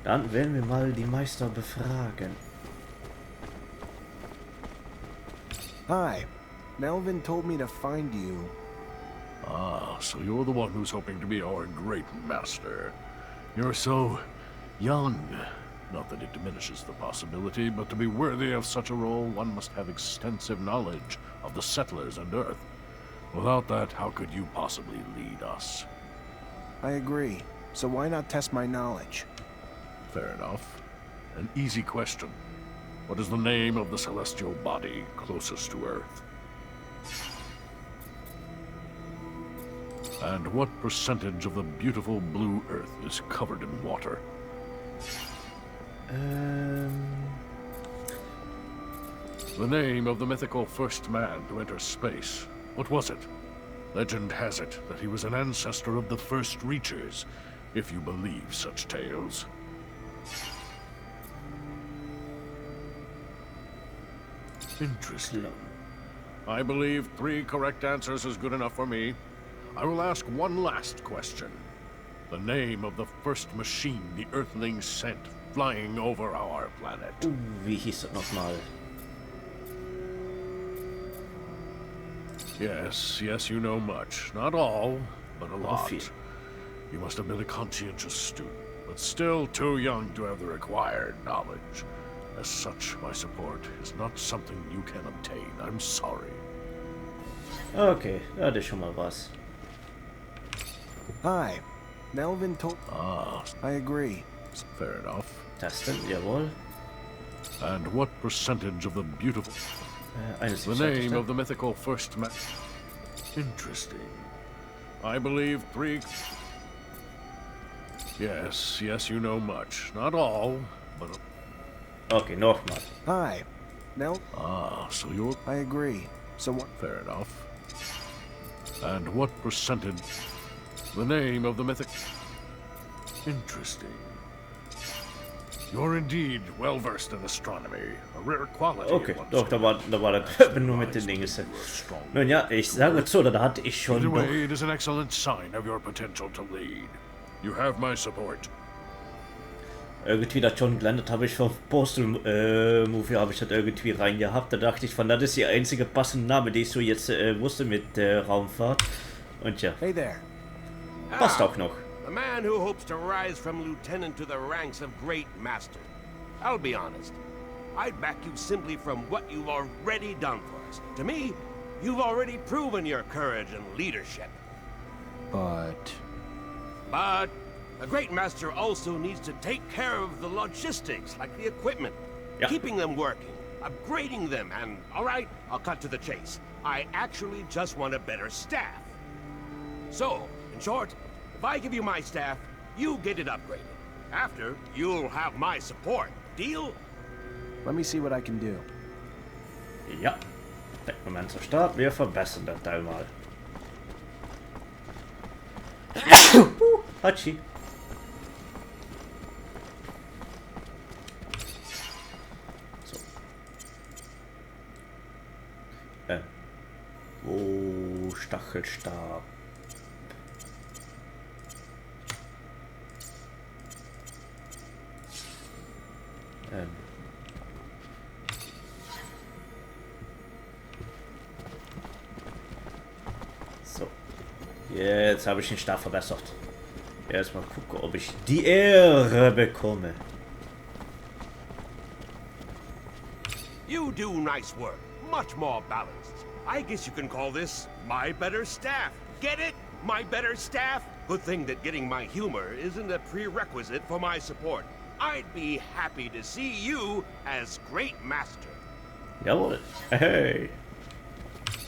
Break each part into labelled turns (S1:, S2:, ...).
S1: Dann werden wir mal die Meister befragen.
S2: Hi. Melvin told me to find you.
S3: Ah, so you're the one who's hoping to be our great master. You're so young. Not that it diminishes the possibility, but to be worthy of such a role, one must have extensive knowledge of the settlers and Earth. Without that, how could you possibly lead us?
S2: I agree. So why not test my knowledge?
S3: Fair enough. An easy question. What is the name of the celestial body closest to Earth? And what percentage of the beautiful blue Earth is covered in water? The name of the mythical first man to enter space. What was it? Legend has it that he was an ancestor of the first Reachers, if you believe such tales. Interesting. I believe 3 correct answers is good enough for me. I will ask one last question. The name of the first machine the Earthlings sent flying over our planet.
S1: Wie hieß das nochmal?
S3: Yes, you know much. Not all, but a lot. You must have been a conscientious student, but still too young to have the required knowledge. As such, my support is not something you can obtain. I'm sorry.
S1: Okay, das ist schon mal was.
S2: Hi. Melvin told...
S3: Ah,
S2: I agree.
S3: fair enough.
S1: Testen, jawohl.
S3: And what percentage of the beautiful... the name of the mythical first man... Interesting. I believe 3... Yes, you know much. Not all, but...
S1: Okay, nochmal.
S2: Hi. Mel...
S3: Ah, so you're...
S2: I agree. So what...
S3: Fair enough. And what percentage... The name of the mythic... Interesting. You're indeed well-versed in astronomy. A rare quality.
S1: Okay, doch, da war das nur mit den Dingen. Nun ja, ich sage so, da hatte ich schon
S3: Either
S1: doch...
S3: way, it is an excellent sign of your potential to lead. You have my support.
S1: Irgendwie das schon gelandet habe ich vom Postal-Movie, habe ich das irgendwie reingehabt. Da dachte ich, das ist die einzige passende Name, die ich so jetzt wusste mit der Raumfahrt. Und ja,
S2: Hey there.
S1: passt auch noch.
S4: A man who hopes to rise from lieutenant to the ranks of great master. I'll be honest. I'd back you simply from what you've already done for us. To me, you've already proven your courage and leadership.
S2: But
S4: a great master also needs to take care of the logistics, like the equipment.
S1: Yeah.
S4: Keeping them working, upgrading them, and alright, I'll cut to the chase. I actually just want a better staff. So, in short, if I give you my staff, you get it upgraded. After, you'll have my support. Deal?
S2: let me see what I can do.
S1: Ja, Technomancer Start, wir verbessern das Teil mal. Hatschi. So. Wo Stachelstab? So. Jetzt habe ich den Stab verbessert. Erstmal gucken, ob ich die Ehre bekomme.
S4: You do nice work. Much more balanced. I guess you can call this my better staff. Get it? My better staff? Good thing that getting my humor isn't a prerequisite for my support. I'd be happy to see you as great master.
S1: Jawohl. Hey.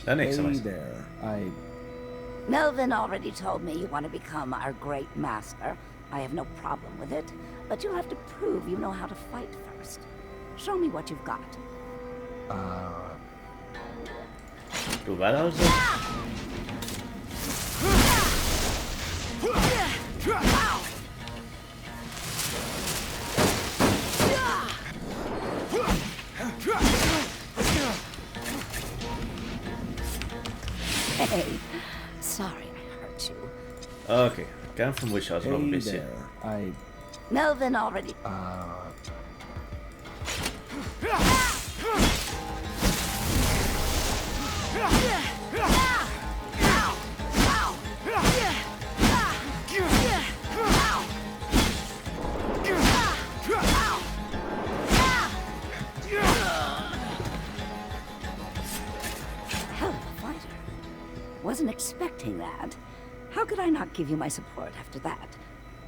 S1: Der nächste
S2: Hey
S1: Meister.
S2: there.
S5: Melvin already told me you want to become our great master. I have no problem with it, but you'll have to prove you know how to fight first. Show me what you've got.
S1: Du warst also?
S5: Hey, sorry I hurt you.
S1: Okay, kämpfen muss ich also noch ein
S2: Hey
S1: bisschen.
S2: there.
S5: Melvin already... Hell of a fighter. Wasn't expecting that. How could I not give you my support after that?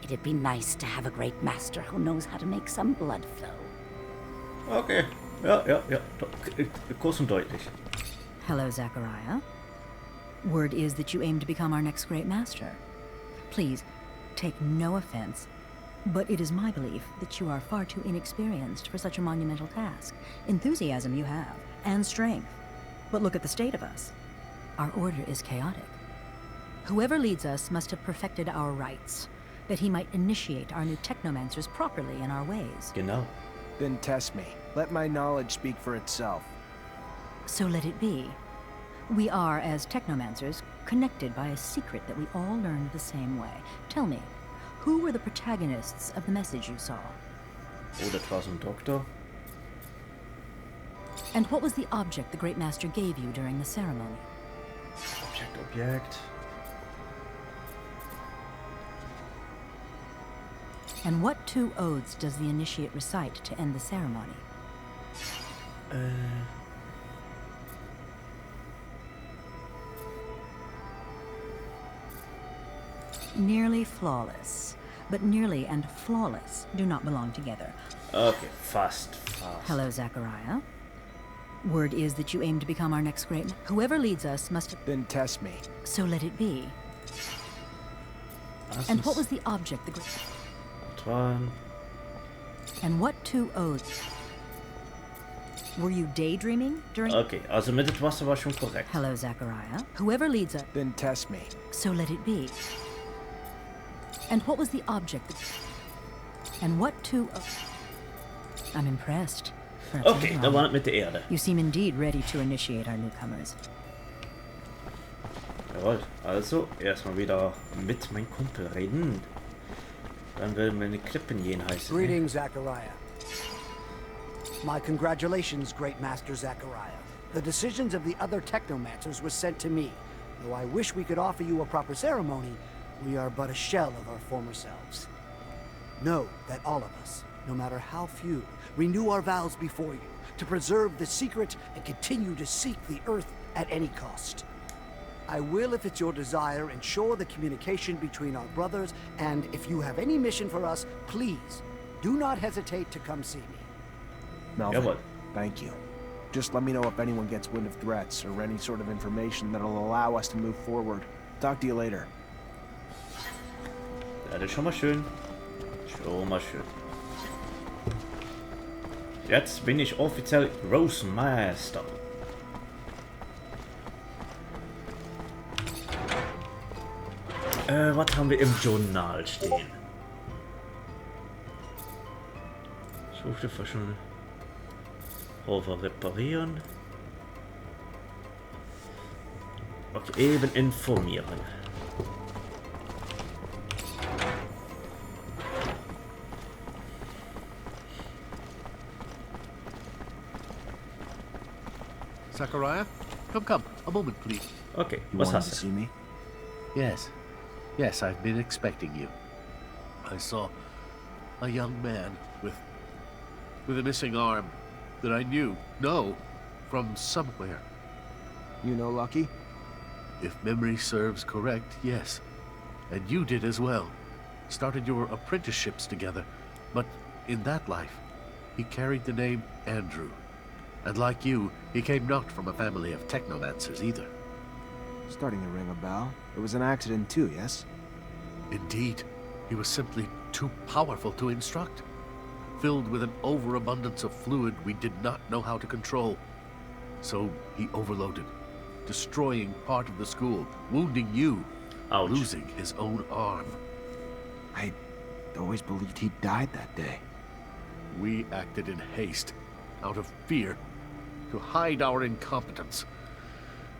S5: It'd be nice to have a great master who knows how to make some blood flow.
S1: Okay. Ja. Kurz und deutlich.
S6: Hello, Zachariah. Word is that you aim to become our next great master. Please, take no offense, but it is my belief that you are far too inexperienced for such a monumental task. Enthusiasm you have, and strength. But look at the state of us. Our order is chaotic. Whoever leads us must have perfected our rites, that he might initiate our new Technomancers properly in our ways.
S1: Genau.
S2: Then test me. Let my knowledge speak for itself.
S6: So let it be. We are, as Technomancers, connected by a secret that we all learned the same way. Tell me, who were the protagonists of the message you saw?
S1: Oh, das war so ein Doktor.
S6: And what was the object the Great Master gave you during the ceremony?
S1: Objekt.
S6: And what two oaths does the initiate recite to end the ceremony? Nearly flawless. But nearly and flawless do not belong together.
S1: Okay, fast.
S6: Hello, Zachariah. Word is that you aim to become our next great... Whoever leads us must...
S2: Then test me.
S6: So let it be. And what was the object the great...
S1: Dran.
S6: And what two oaths? Were you daydreaming during...
S1: Okay, also mit dem Wasser war schon korrekt.
S6: Hello, Zachariah. Whoever leads us...
S2: Then test me.
S6: So let it be. And what was the object? And what two... I'm impressed. Perhaps I'm
S1: Okay,
S6: wrong.
S1: da war das mit der Erde.
S6: You seem indeed ready to initiate our newcomers.
S1: Jawohl, also erstmal wieder mit meinem Kumpel reden. Dann werden wir in die Klippen gehen, heißt es. Ne?
S7: Greetings, Zachariah. My congratulations, Great Master Zachariah. The decisions of the other Technomancers were sent to me. Though I wish we could offer you a proper ceremony, we are but a shell of our former selves. Know that all of us, no matter how few, renew our vows before you to preserve the secret and continue to seek the Earth at any cost. I will, if it's your desire, ensure the communication between our brothers, and if you have any mission for us, please, do not hesitate to come see me.
S2: Melvin,
S1: Jawohl.
S2: thank you. Just let me know if anyone gets wind of threats or any sort of information that'll allow us to move forward. Talk to you later.
S1: Ja, das ist schon mal schön. Schon mal schön. Jetzt bin ich offiziell Meister. Was haben wir im Journal stehen? Suchte verschwunden. Rover reparieren. Okay, eben informieren.
S3: Zachariah? Come. A moment, please.
S1: Okay,
S2: You
S1: was
S2: wanted
S1: hast
S2: to
S1: du?
S2: see me?
S3: Yes, I've been expecting you. I saw a young man with a missing arm that I know from somewhere.
S2: You know Lucky?
S3: If memory serves correct, yes. And you did as well. Started your apprenticeships together, but in that life, he carried the name Andrew. And like you, he came not from a family of Technomancers either.
S2: Starting to ring a bell. It was an accident too, yes?
S3: Indeed, he was simply too powerful to instruct. Filled with an overabundance of fluid we did not know how to control. So he overloaded, destroying part of the school, wounding you,
S1: Ouch.
S3: losing his own arm.
S2: I always believed he died that day.
S3: We acted in haste, out of fear, to hide our incompetence.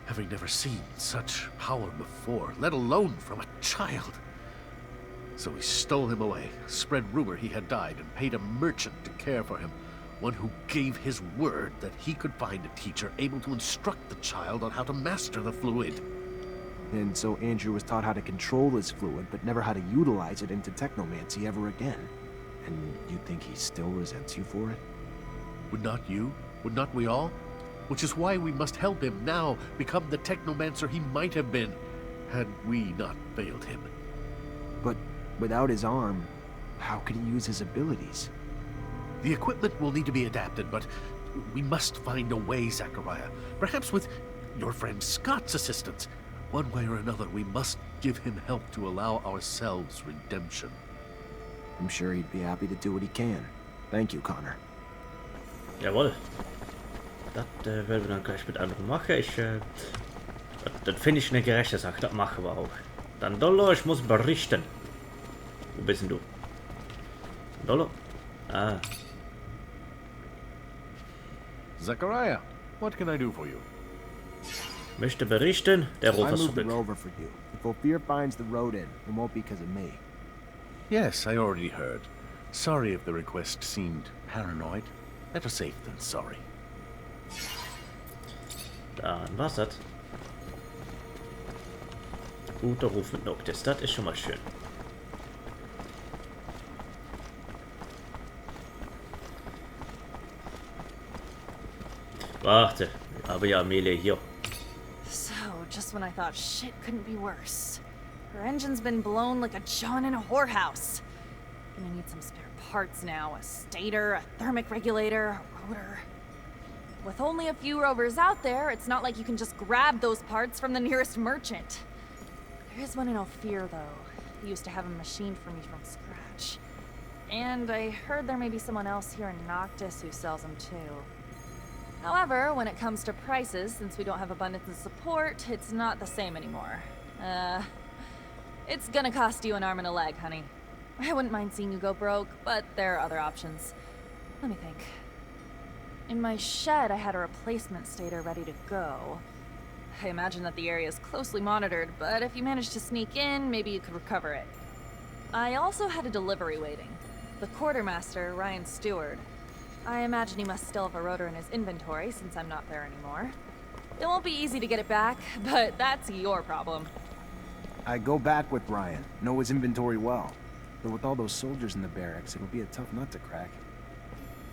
S3: Having never seen such power before, let alone from a child. So he stole him away, spread rumor he had died, and paid a merchant to care for him. One who gave his word that he could find a teacher able to instruct the child on how to master the fluid.
S2: And so Andrew was taught how to control his fluid, but never how to utilize it into technomancy ever again. And you think he still resents you for it?
S3: Would not you? Would not we all? Which is why we must help him now become the Technomancer he might have been, had we not failed him.
S2: But without his arm, how could he use his abilities?
S3: The equipment will need to be adapted, but we must find a way, Zachariah. Perhaps with your friend Scott's assistance. One way or another, we must give him help to allow ourselves redemption.
S2: I'm sure he'd be happy to do what he can. Thank you, Connor.
S1: Jawohl. Das werden wir dann gleich mit anderen machen. Das finde ich eine gerechte Sache. Das machen wir auch. Dann Dollar, ich muss berichten. Wo bist denn du? Dollar? Ah.
S3: Zachariah, what can I do for you?
S1: Möchte berichten, der
S2: I
S1: Rover
S2: moved the
S1: zurück.
S2: rover for you. If Ophir finds the road in, it won't be because of me.
S3: Yes, I already heard. Sorry if the request seemed paranoid. Better safe than sorry.
S1: Dann war's das. Guter Ruf mit Noctis, das ist schon mal schön. Warte, aber ja Amelie hier.
S8: So, just when I thought shit couldn't be worse. Her engine's been blown like a John in a whorehouse. Gonna need some spare parts now. A stator, a thermic regulator, a rotor. With only a few rovers out there, it's not like you can just grab those parts from the nearest merchant. There is one in Ophir, though. He used to have a machine for me from scratch. And I heard there may be someone else here in Noctis who sells them too. However, when it comes to prices, since we don't have abundance of support, it's not the same anymore. It's gonna cost you an arm and a leg, honey. I wouldn't mind seeing you go broke, but there are other options. Let me think. In my shed, I had a replacement stator ready to go. I imagine that the area is closely monitored, but if you manage to sneak in, maybe you could recover it. I also had a delivery waiting. The quartermaster, Ryan Stewart. I imagine he must still have a rotor in his inventory since I'm not there anymore. It won't be easy to get it back, but that's your problem.
S2: I go back with Ryan. Know his inventory well. But with all those soldiers in the barracks, it'll be a tough nut to crack.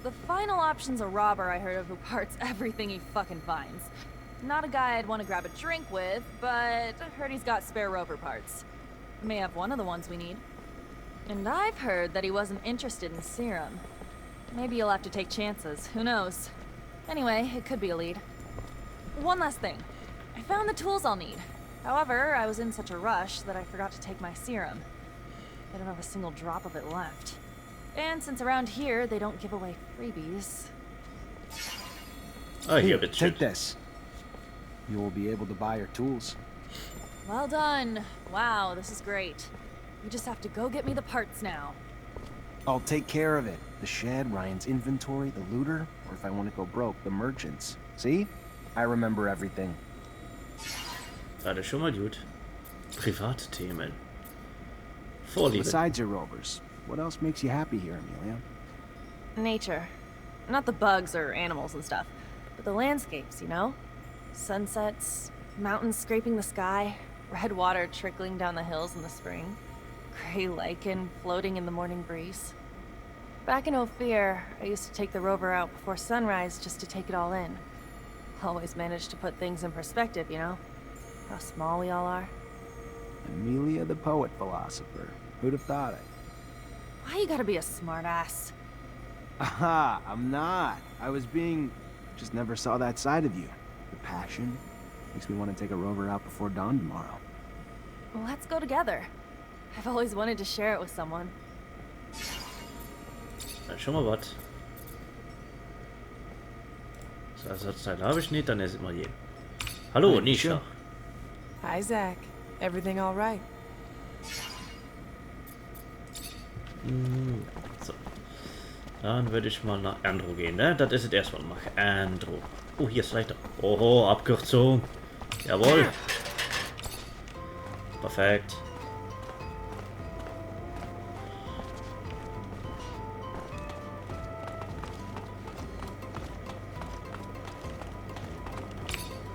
S8: The final option's a robber I heard of who parts everything he fucking finds. Not a guy I'd want to grab a drink with, but I heard he's got spare rover parts. May have one of the ones we need. And I've heard that he wasn't interested in serum. Maybe you'll have to take chances, who knows? Anyway, it could be a lead. One last thing. I found the tools I'll need. However, I was in such a rush that I forgot to take my serum. I don't have a single drop of it left. And since around here they don't give away freebies...
S1: Ah, hier,
S2: Here,
S1: bitte schön.
S2: take this. You will be able to buy your tools.
S8: Well done. Wow, this is great. You just have to go get me the parts now.
S2: I'll take care of it. The shed, Ryan's inventory, the looter, or if I want to go broke, the merchants. See? I remember everything.
S1: Ah, das ist schon mal gut. Private Themen. Vorliebe.
S2: Besides your rovers, what else makes you happy here, Amelia?
S8: Nature. Not the bugs or animals and stuff, but the landscapes, you know? Sunsets, mountains scraping the sky, red water trickling down the hills in the spring, gray lichen floating in the morning breeze. Back in Ophir, I used to take the rover out before sunrise just to take it all in. Always managed to put things in perspective, you know? How small we all are.
S2: Amelia the poet philosopher. Who'd have thought it?
S8: Why you gotta be a smartass?
S2: Aha, I'm not. I was being... Just never saw that side of you. The passion. Makes me want to take a rover out before dawn tomorrow.
S8: Well, let's go together. I've always wanted to share it with someone.
S1: Dann schon mal was. Das Ersatzteil habe ich nicht, dann ist immer jeden. Hallo,
S2: Hi,
S1: Nisha.
S2: Nisha.
S9: Hi, Zach. Everything all right?
S1: So. Dann würde ich mal nach Andrew gehen, ne? Das ist es erstmal. Mach Andrew. Oh, hier ist leichter. Oho, Abkürzung. Jawohl. Perfekt.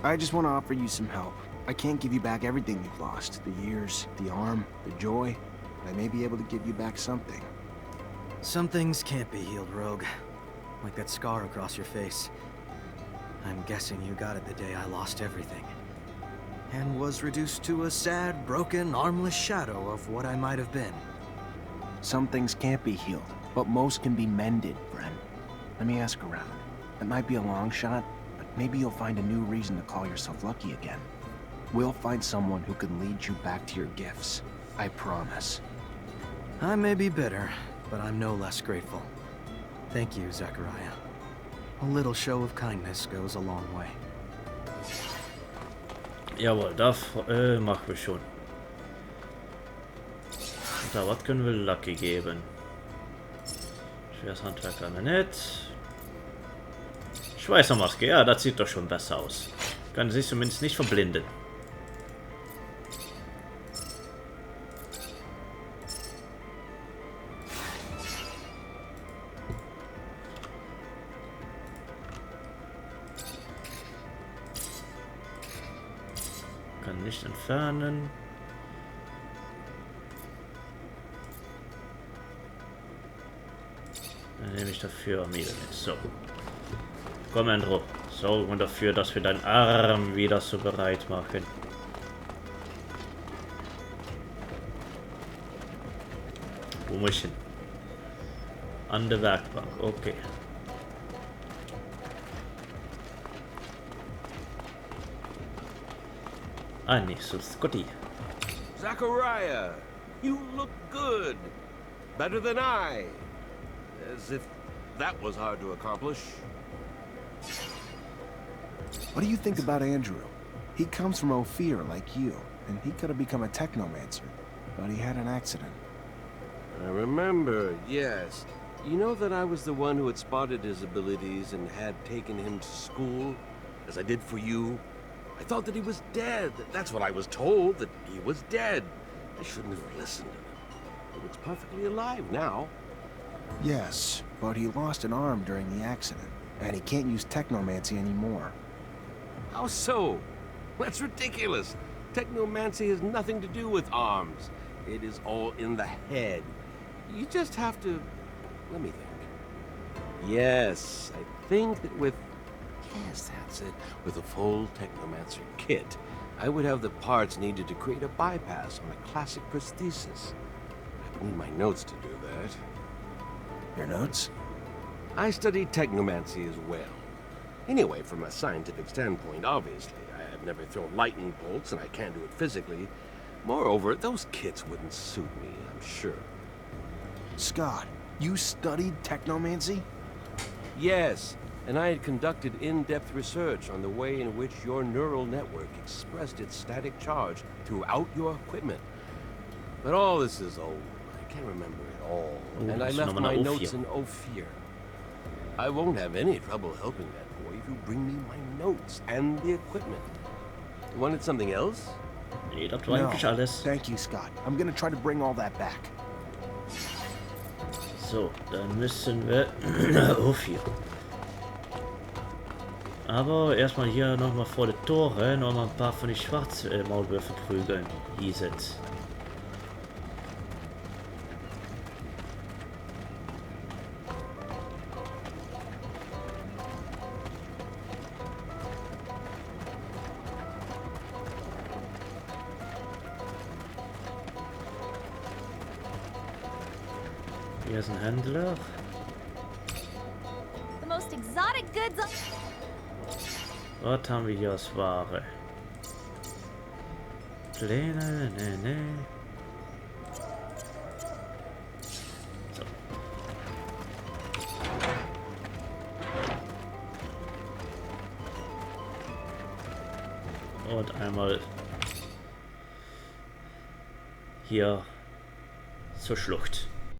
S2: I just want to offer you some help. I can't give you back everything you've lost. The years, the arm, the joy. But I may be able to give you back something.
S10: Some things can't be healed, Rogue. Like that scar across your face. I'm guessing you got it the day I lost everything. And was reduced to a sad, broken, armless shadow of what I might have been.
S2: Some things can't be healed, but most can be mended, friend. Let me ask around. It might be a long shot, but maybe you'll find a new reason to call yourself lucky again. We'll find someone who can lead you back to your gifts. I promise.
S10: I may be bitter, but I'm no less grateful. Thank you, Zachariah. A little show of kindness goes a long way.
S1: Jawohl, das machen wir schon. Da, was können wir Lucky geben? Schweres Handwerk an der Net. Schweißermaske, ja, das sieht doch schon besser aus. Kann sich zumindest nicht verblinden. Kann nicht entfernen. Dann nehme ich dafür Mehl mit. So. Komm, Andrew. Sorgen dafür, dass wir deinen Arm wieder so bereit machen. Wo muss ich hin? An der Werkbank. Okay. Ah, nee, so Scotty.
S4: Zachariah, you look good. Better than I. As if that was hard to accomplish.
S2: What do you think about Andrew? He comes from Ophir like you, and he could have become a Technomancer, but he had an accident.
S4: I remember, yes. You know that I was the one who had spotted his abilities and had taken him to school, as I did for you? I thought that he was dead. That's what I was told, that he was dead. I shouldn't have listened to him. He looks perfectly alive now.
S2: Yes, but he lost an arm during the accident, and he can't use Technomancy anymore.
S4: How so? That's ridiculous. Technomancy has nothing to do with arms. It is all in the head. You just have to... let me think. Yes, I think that with... yes, that's it. With a full Technomancer kit, I would have the parts needed to create a bypass on a classic prosthesis. I need my notes to do that.
S2: Your notes?
S4: I studied Technomancy as well. Anyway, from a scientific standpoint, obviously, I have never thrown lightning bolts and I can't do it physically. Moreover, those kits wouldn't suit me, I'm sure.
S2: Scott, you studied Technomancy?
S4: Yes, and I had conducted in-depth research on the way in which your neural network expressed its static charge throughout your equipment. But all this is old. I can't remember it all. And I left my notes in Ophir. I won't have any trouble helping that boy if you bring me my notes and the equipment. You wanted something else?
S1: Nee, das war eigentlich alles.
S2: Thank you, Scott. I'm gonna try to bring all that back.
S1: So, dann müssen wir auf hier. Aber erstmal hier nochmal vor der Tore nochmal ein paar von den Schwarzmaulwürfen prügeln. Hier sind. Hier ist ein Händler.
S8: The most exotic goods.
S1: Was haben wir hier als Ware? Pläne, ne. So. Und einmal hier zur Schlucht.